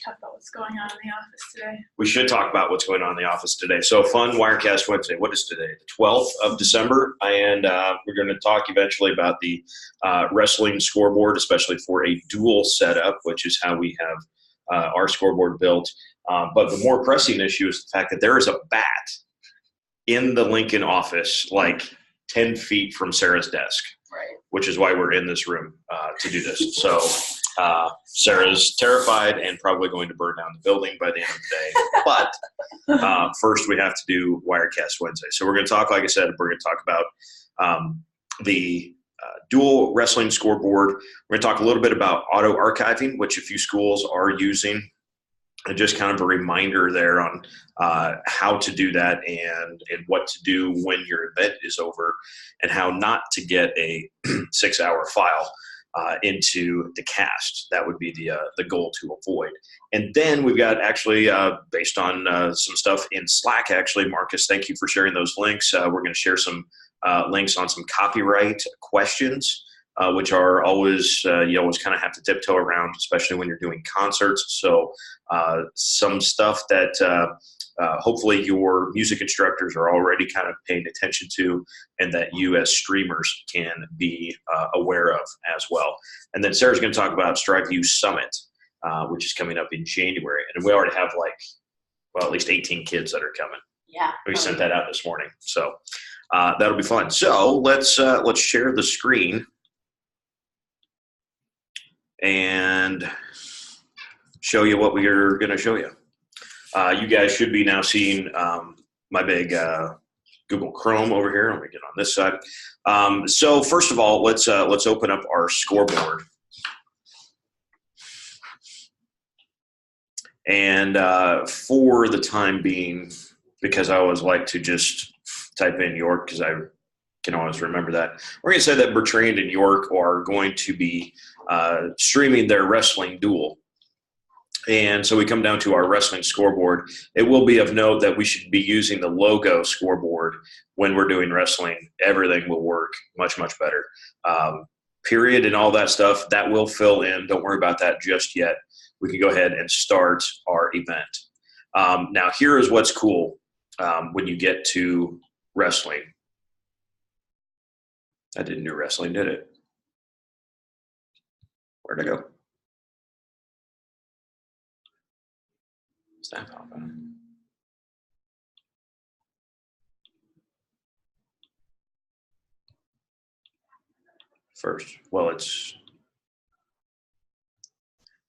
talk about what's going on in the office today. We should talk about what's going on in the office today. So fun Wirecast Wednesday. What is today? The 12th of December. And we're going to talk eventually about the wrestling scoreboard, especially for a dual setup, which is how we have our scoreboard built. But the more pressing issue is the fact that there is a bat in the Lincoln office, like 10 feet from Sarah's desk, Right. which is why we're in this room to do this. So Sarah's terrified and probably going to burn down the building by the end of the day. But first we have to do Wirecast Wednesday. So we're going to talk, like I said, we're going to talk about the dual wrestling scoreboard. We're going to talk a little bit about auto archiving, which a few schools are using. And just kind of a reminder there on how to do that and what to do when your event is over and how not to get a 6-hour file into the cast. That would be the goal to avoid. And then we've got actually, based on some stuff in Slack, actually, Marcus, thank you for sharing those links. We're going to share some links on some copyright questions, which are always, you always kind of have to tiptoe around, especially when you're doing concerts. So some stuff that hopefully your music instructors are already kind of paying attention to and that you as streamers can be aware of as well. And then Sarah's going to talk about StriveView Summit, which is coming up in January. And we already have at least 18 kids that are coming. Yeah. We sent that out this morning. So that'll be fun. So let's share the screen and show you what we are going to show you. You guys should be now seeing my big Google Chrome over here. Let me get on this side. So first of all, let's open up our scoreboard. And for the time being, because I always like to just type in York because I can always remember that, we're going to say that Bertrand and York are going to be streaming their wrestling duel. And so we come down to our wrestling scoreboard. It will be of note that we should be using the logo scoreboard when we're doing wrestling. Everything will work much, much better. Period and all that stuff, that will fill in. Don't worry about that just yet. We can go ahead and start our event. Now, here is what's cool when you get to wrestling. That didn't do wrestling, did it? Where'd I go? Snap open. First, well, it's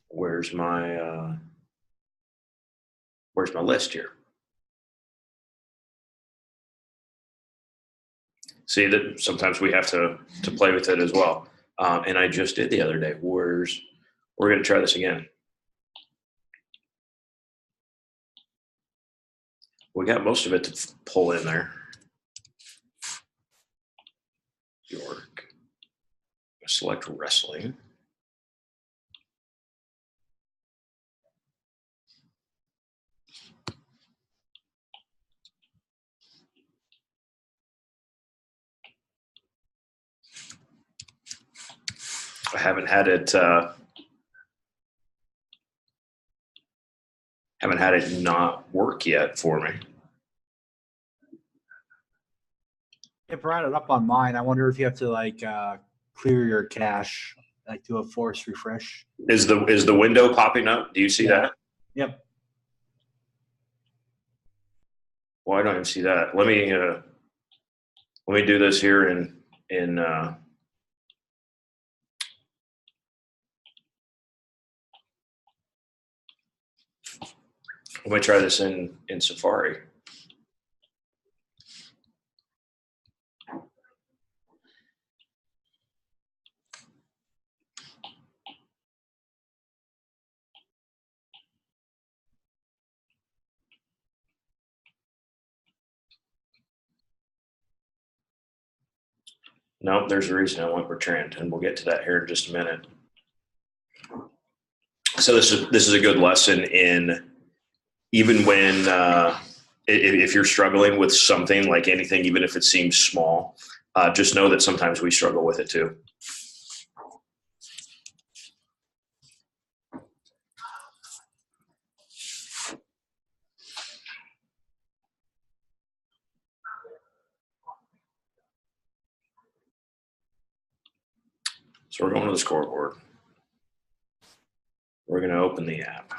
where's my list here? See that sometimes we have to play with it as well. And I just did the other day. We're going to try this again. We got most of it to pull in there. York. Select wrestling. I haven't had it not work yet for me. It brought it up on mine. I wonder if you have to clear your cache, do a force refresh. Is the window popping up? Do you see that? Yep. Well, I don't even see that. Let me do this here in let me try this in Safari. Nope, there's a reason I went Bertrand, and we'll get to that here in just a minute. So this is a good lesson in even when if you're struggling with something like anything, even if it seems small, just know that sometimes we struggle with it too. So we're going to the scoreboard. We're going to open the app.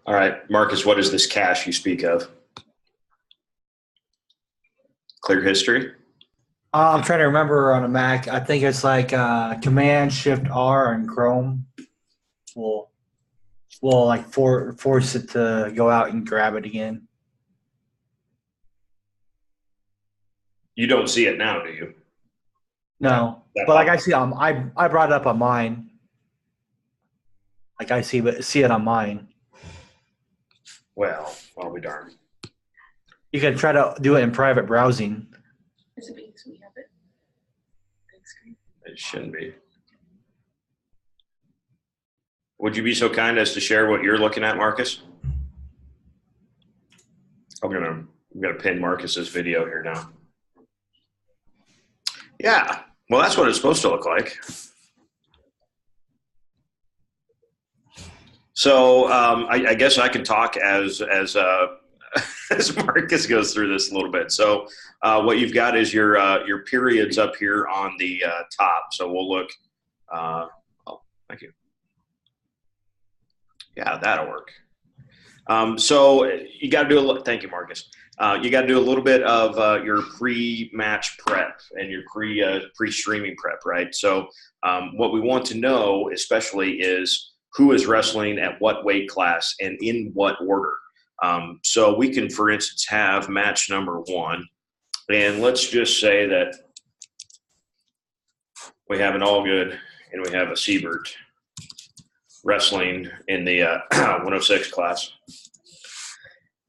All right, Marcus, what is this cache you speak of? Clear history? I'm trying to remember on a Mac. I think it's like Command Shift R and Chrome will like force it to go out and grab it again. You don't see it now, do you? No, That but like pop- I see, I brought it up on mine. Like I see it on mine. Well, I'll be darned. You can try to do it in private browsing. Is it because we have it? Big screen. It shouldn't be. Would you be so kind as to share what you're looking at, Marcus? I'm gonna pin Marcus's video here now. Yeah, well, that's what it's supposed to look like. So I guess I can talk as as Marcus goes through this a little bit. So what you've got is your periods up here on the top. So we'll look. Oh, thank you. Yeah, that'll work. So you got to do a. Thank you, Marcus. You got to do a little bit of your pre-match prep and your pre-streaming prep, right? So what we want to know, especially, is who is wrestling at what weight class and in what order. So we can, for instance, have match number 1, and let's just say that we have an All Good and we have a Siebert wrestling in the 106 class.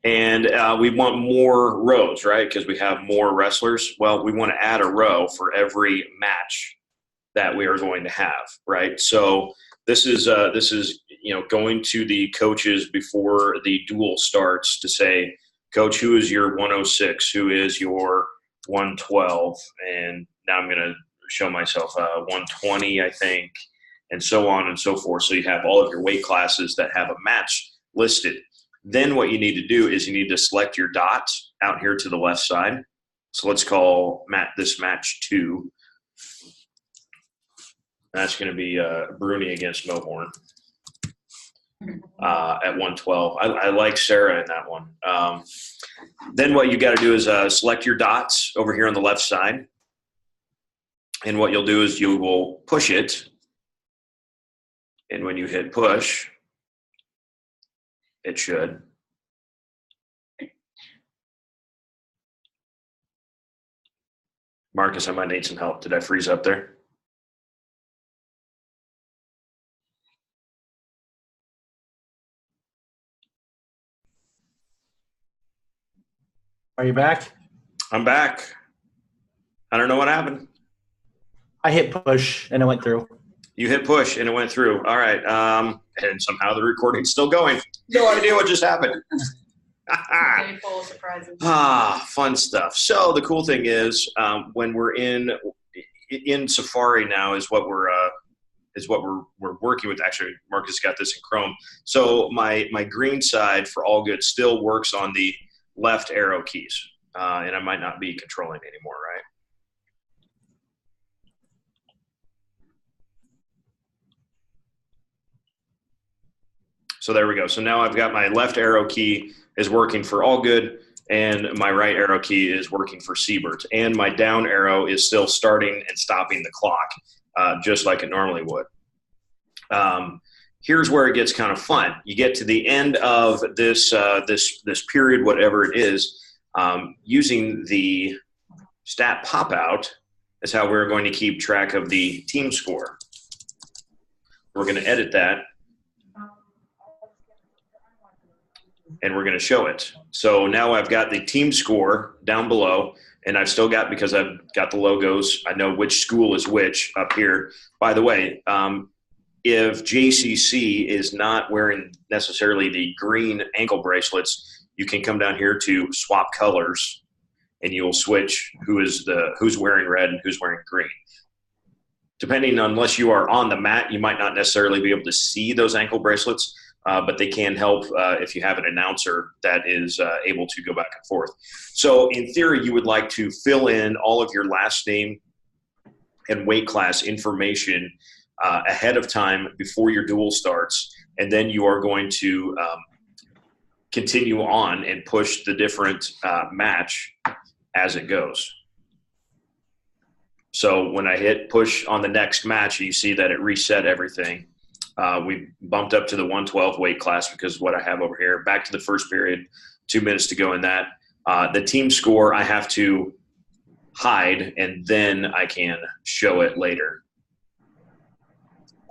And we want more rows, right? Because we have more wrestlers. Well, we want to add a row for every match that we are going to have, right? So this is going to the coaches before the duel starts to say, Coach, who is your 106? Who is your 112? And now I'm going to show myself 120, I think, and so on and so forth. So you have all of your weight classes that have a match listed. Then what you need to do is you need to select your dots out here to the left side. So let's call this match 2. That's going to be Bruni against Mohorn at 112. I like Sarah in that one. Then what you got to do is select your dots over here on the left side. And what you'll do is you will push it. And when you hit push, it should. Marcus, I might need some help. Did I freeze up there? Are you back? I'm back. I don't know what happened. I hit push and it went through. You hit push and it went through. All right. And somehow the recording's still going. No idea what just happened. Day full of surprises. Fun stuff. So the cool thing is when we're in Safari now is what we're working with. Actually, Marcus got this in Chrome. So my green side for All Good still works on the left arrow keys, and I might not be controlling anymore, right? So there we go. So now I've got my left arrow key is working for All Good, and my right arrow key is working for Siebert. And my down arrow is still starting and stopping the clock, just like it normally would. Here's where it gets kind of fun. You get to the end of this period, whatever it is, using the stat pop-out is how we're going to keep track of the team score. We're going to edit that, and we're going to show it. So now I've got the team score down below, and I've still got, because I've got the logos, I know which school is which up here. By the way, if JCC is not wearing necessarily the green ankle bracelets, you can come down here to swap colors, and you'll switch who's wearing red and who's wearing green. Depending on, unless you are on the mat, you might not necessarily be able to see those ankle bracelets, but they can help if you have an announcer that is able to go back and forth. So in theory, you would like to fill in all of your last name and weight class information ahead of time before your duel starts, and then you are going to continue on and push the different match as it goes. So when I hit push on the next match, you see that it reset everything. We bumped up to the 112 weight class because of what I have over here. Back to the first period, 2 minutes to go in that. The team score I have to hide, and then I can show it later.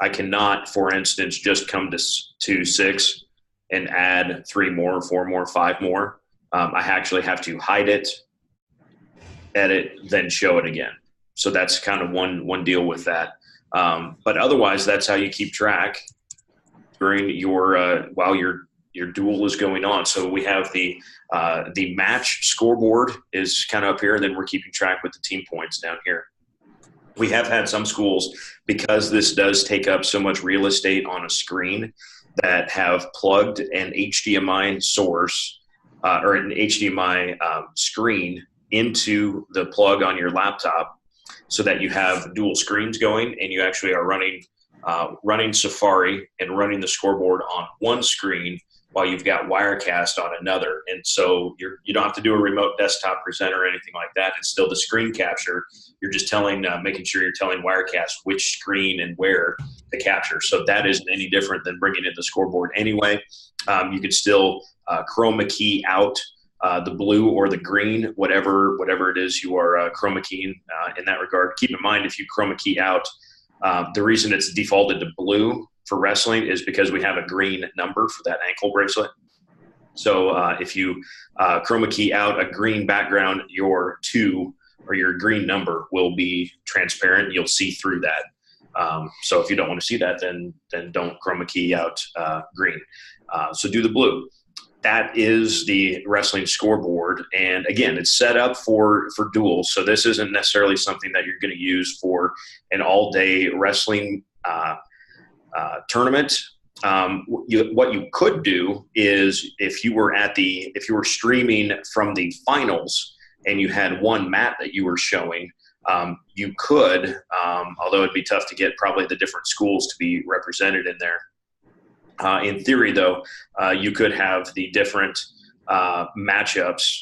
I cannot, for instance, just come to 6 and add 3 more, 4 more, 5 more. I actually have to hide it, edit, then show it again. So that's kind of one deal with that. But otherwise, that's how you keep track during your while your duel is going on. So we have the match scoreboard is kind of up here, and then we're keeping track with the team points down here. We have had some schools, because this does take up so much real estate on a screen, that have plugged an HDMI source or an HDMI screen into the plug on your laptop, so that you have dual screens going, and you actually are running Safari and running the scoreboard on one screen while you've got Wirecast on another. And so you don't have to do a remote desktop presenter or anything like that. It's still the screen capture. You're just making sure you're telling Wirecast which screen and where to capture. So that isn't any different than bringing in the scoreboard anyway. You could still chroma key out the blue or the green, whatever it is you are chroma keying in that regard. Keep in mind, if you chroma key out, the reason it's defaulted to blue for wrestling is because we have a green number for that ankle bracelet. So if you chroma key out a green background, your 2 or your green number will be transparent. You'll see through that. So if you don't want to see that, then don't chroma key out green. So do the blue. That is the wrestling scoreboard. And again, it's set up for duels. So this isn't necessarily something that you're going to use for an all-day wrestling tournament. What you could do is, if you were streaming from the finals and you had one mat that you were showing, you could, although it'd be tough to get probably the different schools to be represented in there. In theory, though, you could have the different matchups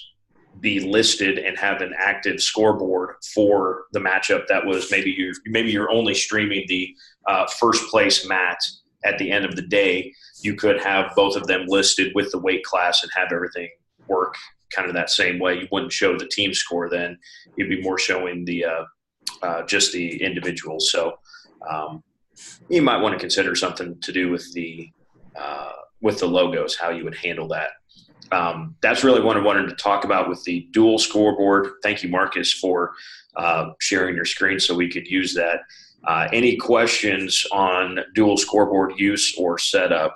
be listed and have an active scoreboard for the matchup that was maybe you're only streaming the first place mat at the end of the day. You could have both of them listed with the weight class and have everything work kind of that same way. You wouldn't show the team score then. You'd be more showing the just the individuals. So you might want to consider something to do with the logos, how you would handle that. That's really what I wanted to talk about with the dual scoreboard. Thank you, Marcus, for sharing your screen so we could use that. Any questions on dual scoreboard use or setup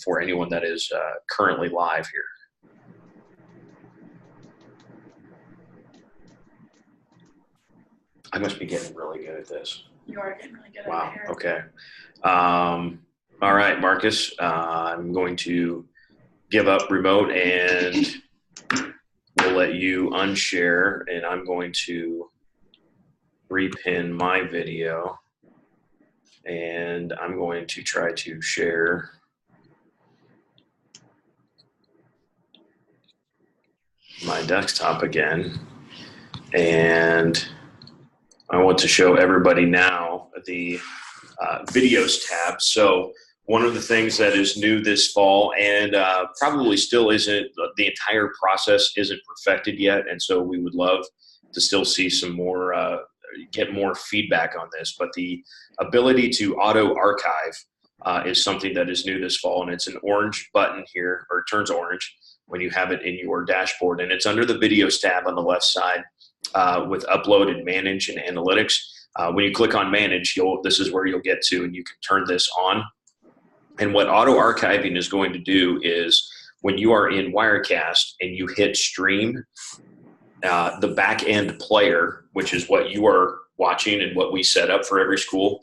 for anyone that is currently live here? I must be getting really good at this. You are getting really good Wow. at it. Okay. All right, Marcus, I'm going to give up remote and we'll let you unshare, and I'm going to repin my video, and I'm going to try to share my desktop again, and I want to show everybody now the videos tab. So one of the things that is new this fall, and probably still isn't, the entire process isn't perfected yet, and so we would love to still see some more, get more feedback on this, but the ability to auto archive is something that is new this fall, and it's an orange button here, or it turns orange when you have it in your dashboard, and it's under the videos tab on the left side with upload and manage and analytics. When you click on manage, this is where you'll get to, and you can turn this on. And what auto archiving is going to do is when you are in Wirecast and you hit stream, the back end player, which is what you are watching and what we set up for every school,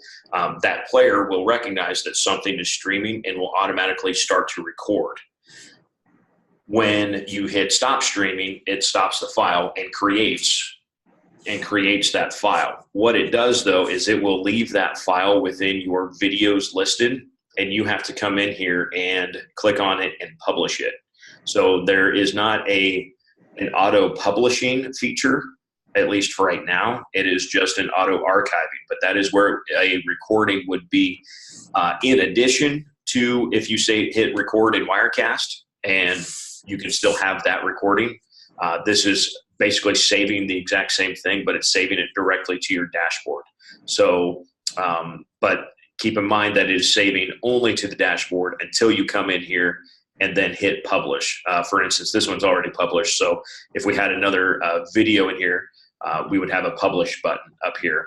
that player will recognize that something is streaming and will automatically start to record. When you hit stop streaming, it stops the file and creates that file. What it does though is it will leave that file within your videos listed, and you have to come in here and click on it and publish it. So there is not an auto publishing feature, at least for right now. It is just an auto archiving, but that is where a recording would be in addition to if you say hit record in Wirecast, and you can still have that recording. This is basically saving the exact same thing, but it's saving it directly to your dashboard. So, but keep in mind that it is saving only to the dashboard until you come in here and then hit publish. For instance, this one's already published. So if we had another video in here, we would have a publish button up here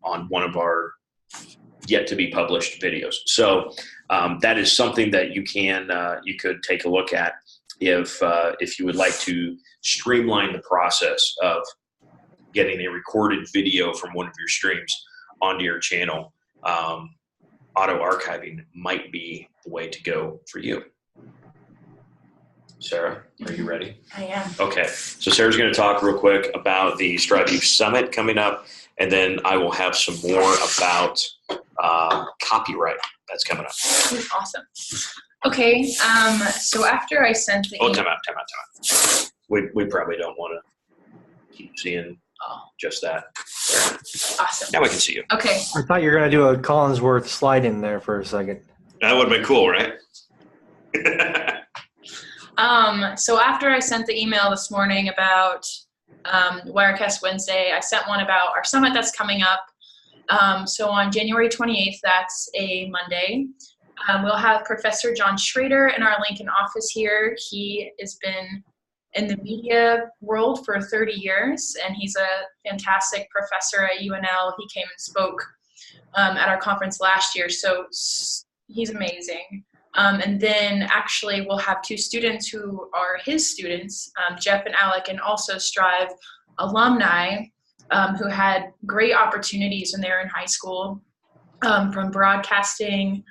on one of our yet to be published videos. So that is something that you could take a look at if you would like to streamline the process of getting a recorded video from one of your streams onto your channel. Auto archiving might be the way to go for you. Sarah, are you ready? I am. Okay, so Sarah's going to talk real quick about the Strive Youth Summit coming up, and then I will have some more about copyright that's coming up. Awesome. Okay, so after I sent the Time out. We probably don't want to keep seeing just that. Awesome. Now we can see you. Okay. I thought you were going to do a Collinsworth slide in there for a second. That would have been cool, right? So after I sent the email this morning about Wirecast Wednesday, I sent one about our summit that's coming up. So on January 28th, that's a Monday, we'll have Professor John Schrader in our Lincoln office here. He has been in the media world for 30 years, and he's a fantastic professor at UNL. He came and spoke at our conference last year, so he's amazing. And then actually we'll have two students who are his students, Jeff and Alec, and also Strive alumni who had great opportunities when they were in high school, from broadcasting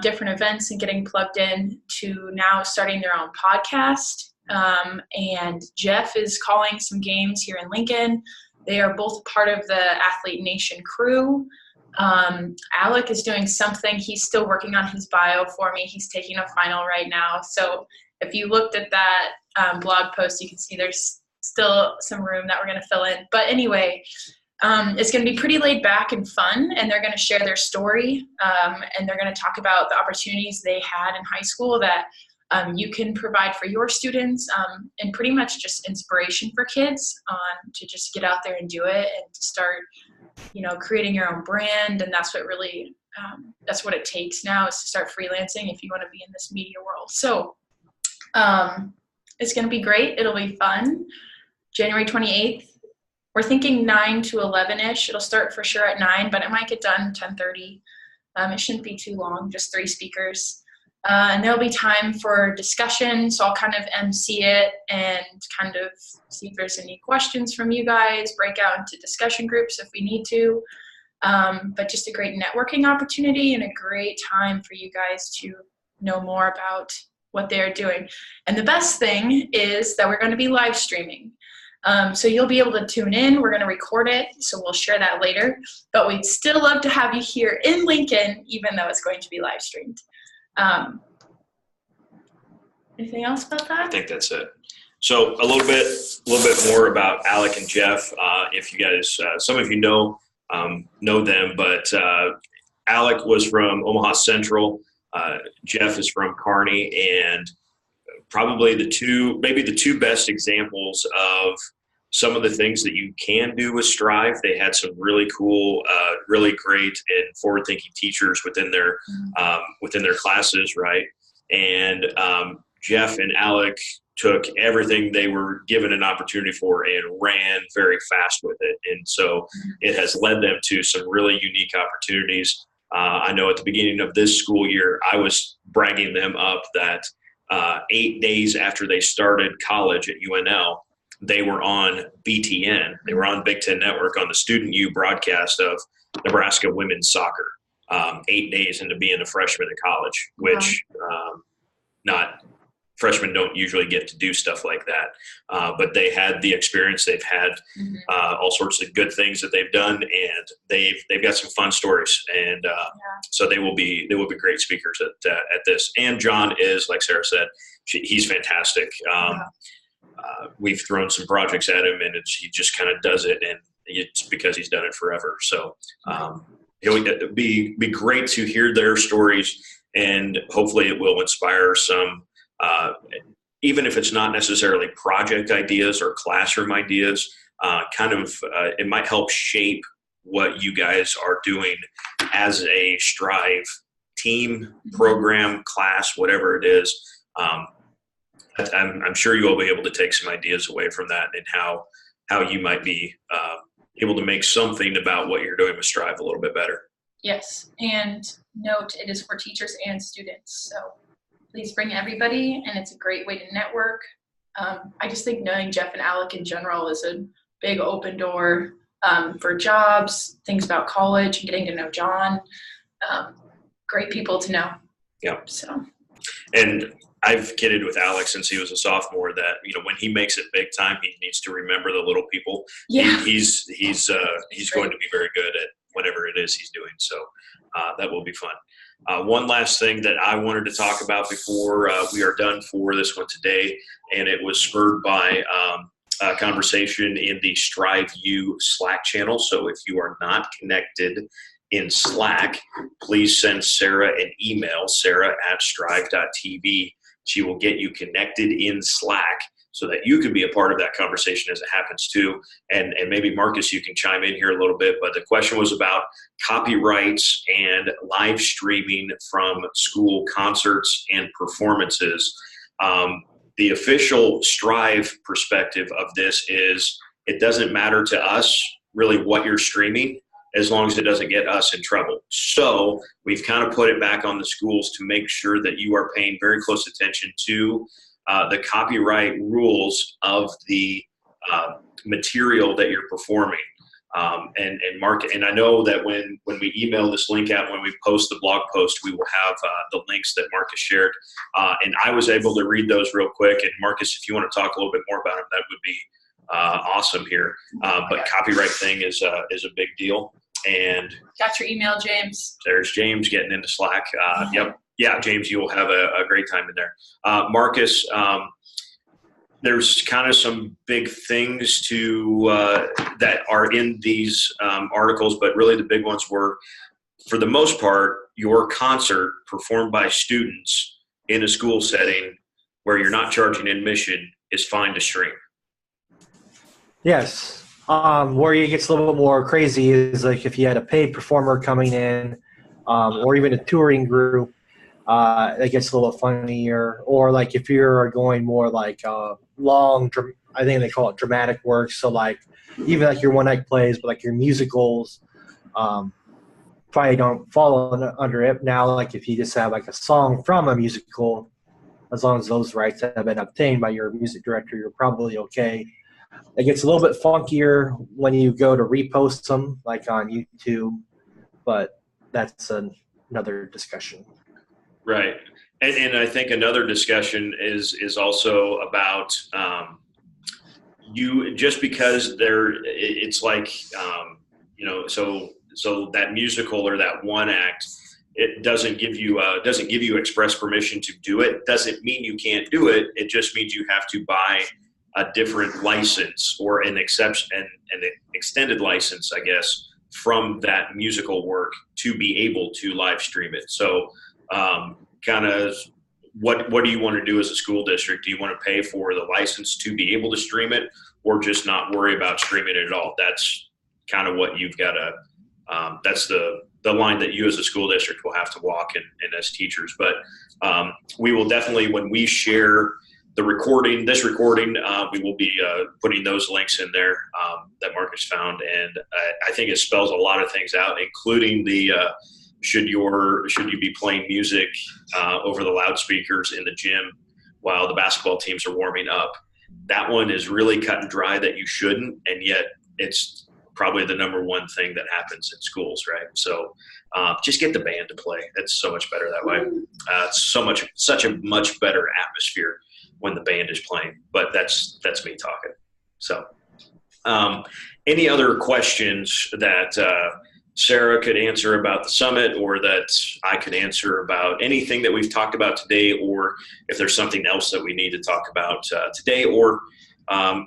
different events and getting plugged in to now starting their own podcast. And Jeff is calling some games here in Lincoln. They are both part of the Athlete Nation crew. Alec is doing something. He's still working on his bio for me. He's taking a final right now. So if you looked at that blog post, you can see there's still some room that we're going to fill in. But anyway, it's going to be pretty laid back and fun, and they're going to share their story, and they're going to talk about the opportunities they had in high school that you can provide for your students, and pretty much just inspiration for kids to just get out there and do it and to start, creating your own brand. And that's what really, that's what it takes now, is to start freelancing if you want to be in this media world. So it's going to be great. It'll be fun. January 28th. We're thinking 9 to 11-ish. It'll start for sure at 9, but it might get done 10:30. It shouldn't be too long, just 3 speakers. And there'll be time for discussion, so I'll kind of MC it and kind of see if there's any questions from you guys, break out into discussion groups if we need to. But just a great networking opportunity and a great time for you guys to know more about what they're doing. And the best thing is that we're going to be live streaming. So you'll be able to tune in. We're going to record it, so we'll share that later. But we'd still love to have you here in Lincoln, even though it's going to be live streamed. Anything else about that? I think that's it. So a little bit more about Alec and Jeff. If you guys, some of you know them, but Alec was from Omaha Central. Jeff is from Kearney, and probably the two best examples of some of the things that you can do with Strive. They had some really cool, really great and forward-thinking teachers within their classes, right? And Jeff and Alec took everything they were given an opportunity for and ran very fast with it. And so it has led them to some really unique opportunities. I know at the beginning of this school year, I was bragging them up that 8 days after they started college at UNL, they were on BTN. They were on Big Ten Network on the Student U broadcast of Nebraska women's soccer, 8 days into being a freshman in college, which freshmen don't usually get to do stuff like that. But they had the experience. They've had all sorts of good things that they've done, and they've got some fun stories. And so they will be great speakers at this. And John is, like Sarah said, he's fantastic. We've thrown some projects at him, and he just kind of does it, and it's because he's done it forever. So it'll be great to hear their stories, and hopefully it will inspire some, even if it's not necessarily project ideas or classroom ideas, it might help shape what you guys are doing as a Strive team, program, class, whatever it is. I'm sure you will be able to take some ideas away from that, and how you might be able to make something about what you're doing with Strive a little bit better. Yes, and note it is for teachers and students. So please bring everybody, and it's a great way to network. I just think knowing Jeff and Alec in general is a big open door for jobs, things about college, and getting to know John. Great people to know. Yeah. So. And I've kidded with Alex since he was a sophomore that, when he makes it big time, he needs to remember the little people. Yeah. He's going to be very good at whatever it is he's doing. So that will be fun. One last thing that I wanted to talk about before we are done for this one today, and it was spurred by a conversation in the Strive U Slack channel. So if you are not connected in Slack, please send Sarah an email, sarah@strive.tv. She will get you connected in Slack so that you can be a part of that conversation as it happens too. And maybe Marcus, you can chime in here a little bit, but the question was about copyrights and live streaming from school concerts and performances. The official Strive perspective of this is it doesn't matter to us really what you're streaming, as long as it doesn't get us in trouble. So we've kind of put it back on the schools to make sure that you are paying very close attention to the copyright rules of the material that you're performing. And I know that when we email this link out, when we post the blog post, we will have the links that Marcus shared. And I was able to read those real quick. And Marcus, if you want to talk a little bit more about them, that would be awesome here. But copyright thing is a big deal. And got your email, James. There's James getting into Slack. Yep. Yeah, James, you will have a great time in there. Marcus, there's kind of some big things that are in these articles, but really the big ones were, for the most part, your concert performed by students in a school setting where you're not charging admission is fine to stream. Yes. Where it gets a little bit more crazy is like if you had a paid performer coming in, or even a touring group, it gets a little funnier. Or like if you're going more like long, I think they call it dramatic work. So like even like your one night plays, but like your musicals, probably don't fall under it. Now, like if you just have like a song from a musical, as long as those rights have been obtained by your music director, you're probably okay. It gets a little bit funkier when you go to repost them, like on YouTube, but that's another discussion. Right. And I think another discussion is also about you, just because it's like, so that musical or that one act, it doesn't give you express permission to do it. Doesn't mean you can't do it. It just means you have to buy a different license or an extended license, I guess, from that musical work to be able to live stream it. So kind of what do you want to do as a school district? Do you want to pay for the license to be able to stream it, or just not worry about streaming it at all? That's kind of what you've got to that's the line that you as a school district will have to walk and as teachers. But we will definitely, when we share this recording, we will be putting those links in there that Marcus found, and I think it spells a lot of things out, including the should you be playing music over the loudspeakers in the gym while the basketball teams are warming up. That one is really cut and dry that you shouldn't, and yet it's probably the number one thing that happens in schools, right? So just get the band to play. It's so much better that way. It's such a much better atmosphere when the band is playing. But that's me talking. So any other questions that Sarah could answer about the summit, or that I could answer about anything that we've talked about today, or if there's something else that we need to talk about today, or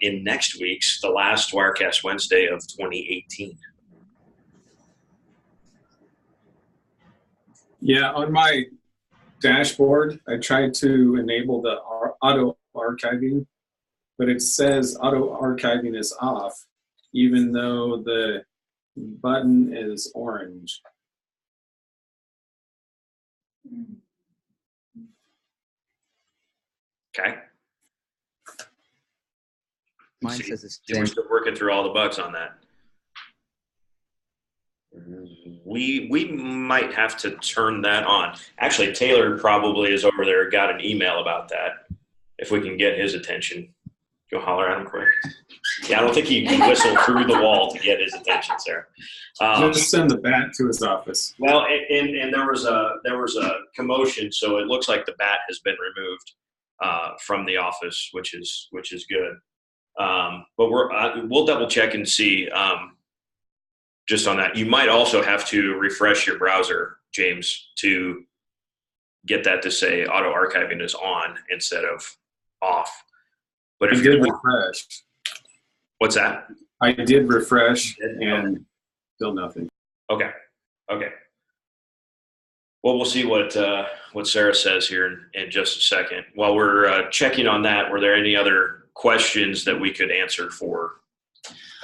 in next week's, the last Wirecast Wednesday of 2018. Yeah, on my dashboard, I tried to enable the auto archiving, but it says auto archiving is off, even though the button is orange. Okay. Mine says it's we're still working through all the bugs on that. We might have to turn that on. Actually, Taylor probably is over there, got an email about that. If we can get his attention, go holler at him quick. Yeah, I don't think he whistled through the wall to get his attention, Sarah. Just send the bat to his office. Well, and there was a commotion, so it looks like the bat has been removed from the office, which is good. But we'll double check and see. Just on that, you might also have to refresh your browser, James, to get that to say auto archiving is on instead of off. But if I did refresh. What's that? I did refresh and still nothing. Okay. Well, we'll see what Sarah says here in just a second. While we're checking on that, were there any other questions that we could answer for?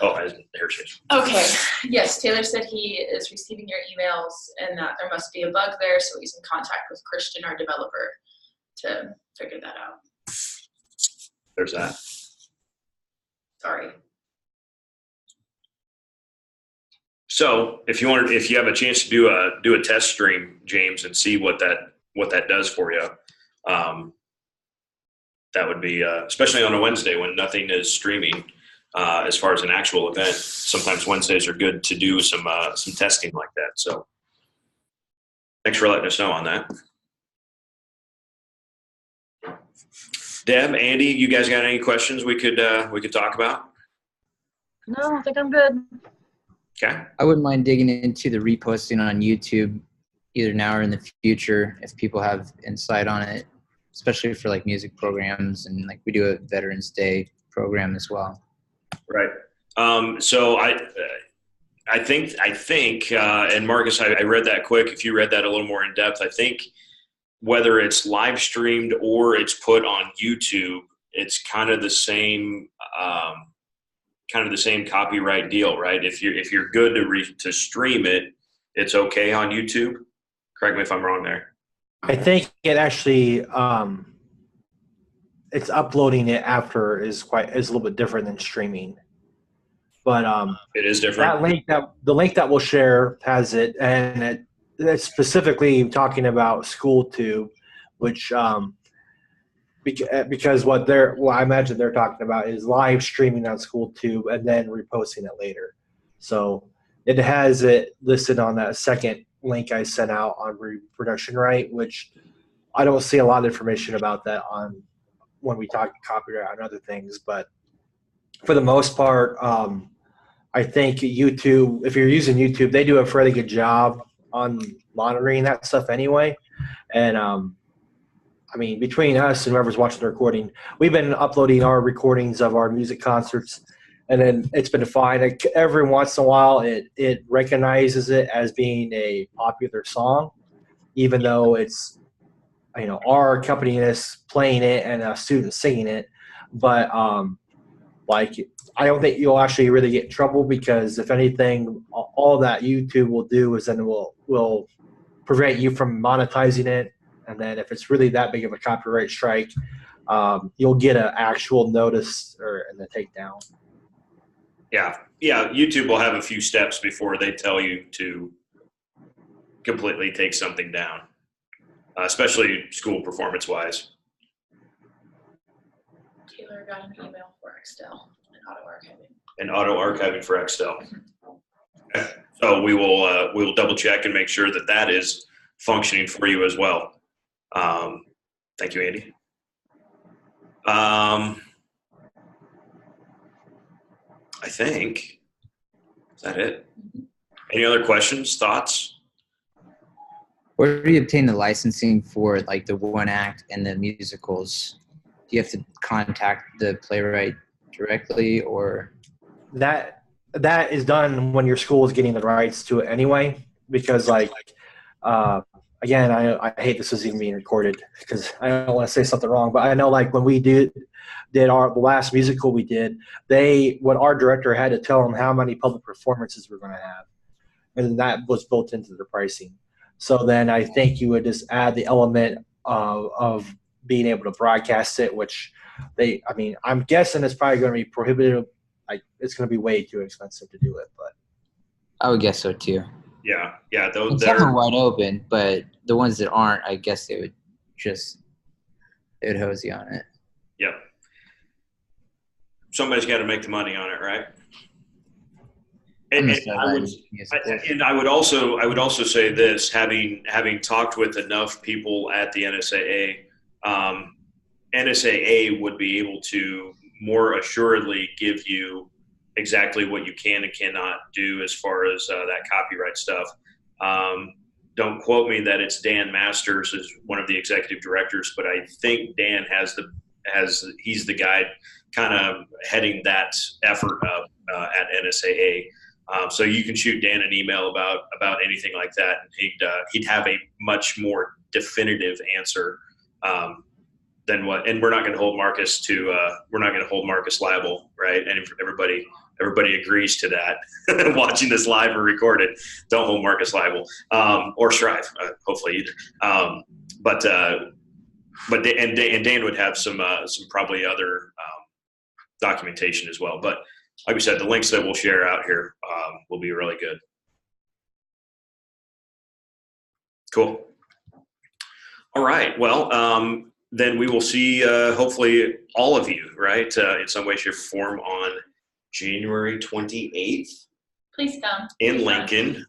Oh, there she is. Okay. Yes, Taylor said he is receiving your emails and that there must be a bug there, so he's in contact with Christian, our developer, to figure that out. There's that. Sorry. So if you have a chance to do a test stream, James, and see what that does for you, that would be especially on a Wednesday when nothing is streaming. As far as an actual event, sometimes Wednesdays are good to do some testing like that. So thanks for letting us know on that. Deb, Andy, you guys got any questions we could talk about? No, I think I'm good. Okay. I wouldn't mind digging into the reposting on YouTube either now or in the future if people have insight on it, especially for like music programs, and like we do a Veterans Day program as well. Right. So I think, and Marcus, I read that quick. If you read that a little more in depth, I think whether it's live streamed or it's put on YouTube, it's kind of the same copyright deal, right? If you're good to stream it, it's okay on YouTube. Correct me if I'm wrong there. I think it actually it's uploading it after is a little bit different than streaming. But it is different. The link that we'll share has it, and it's specifically talking about SchoolTube, which because what I imagine they're talking about is live streaming on SchoolTube and then reposting it later. So it has it listed on that second link I sent out on reproduction right, which I don't see a lot of information about that on when we talk copyright and other things. But for the most part, I think YouTube, if you're using YouTube, they do a fairly good job on monitoring that stuff anyway. And I mean, between us and whoever's watching the recording, we've been uploading our recordings of our music concerts, and then it's been fine. Every once in a while, it recognizes it as being a popular song, even though it's, you know, our company is playing it and a student singing it. But like, I don't think you'll actually really get in trouble, because if anything, all that YouTube will do is then will prevent you from monetizing it. And then if it's really that big of a copyright strike, you'll get an actual notice and the takedown. Yeah. YouTube will have a few steps before they tell you to completely take something down, especially school performance-wise. Taylor got an email for Excel And auto archiving for Excel. Okay. So we will double check and make sure that is functioning for you as well. Thank you, Andy. I think, is that it? Any other questions, thoughts? Where do you obtain the licensing for like the one act and the musicals? Do you have to contact the playwright directly, or? That is done when your school is getting the rights to it anyway, because again, I hate this is even being recorded because I don't want to say something wrong, but I know like when we did the last musical we did, what our director had to tell them how many public performances we're going to have, and that was built into the pricing. So then I think you would just add the element of being able to broadcast it, which I'm guessing it's probably going to be prohibitive. Like it's going to be way too expensive to do it, but I would guess so too. Yeah. Those some are wide open, but the ones that aren't, I guess they would hose you on it. Yep. Somebody's got to make the money on it, right? And I would also say this, having talked with enough people at the NSAA, NSAA would be able to more assuredly give you exactly what you can and cannot do as far as that copyright stuff. Don't quote me that it's Dan Masters is one of the executive directors, but I think Dan he's the guy kind of heading that effort up at NSAA. So you can shoot Dan an email about anything like that, and he'd have a much more definitive answer than what. And we're not going to hold Marcus liable, right? And if everybody agrees to that, watching this live or recorded, don't hold Marcus liable, or Strive, hopefully either. But Dan would have some probably other documentation as well. But like we said, the links that we'll share out here will be really good. Cool. All right. Well, then we will see hopefully all of you, right, in some way, shape, or form on January 28th. Please come. In Lincoln,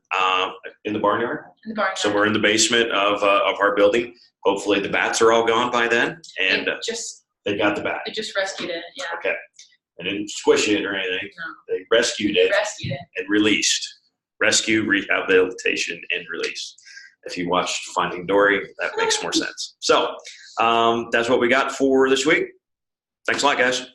in the barnyard. In the barnyard. So we're in the basement of our building. Hopefully the bats are all gone by then, and they got the bat. They just rescued it. Yeah. Okay. They didn't squish it or anything. No. They rescued it. And released. Rescue, rehabilitation, and release. If you watched Finding Dory, that makes more sense. So that's what we got for this week. Thanks a lot, guys.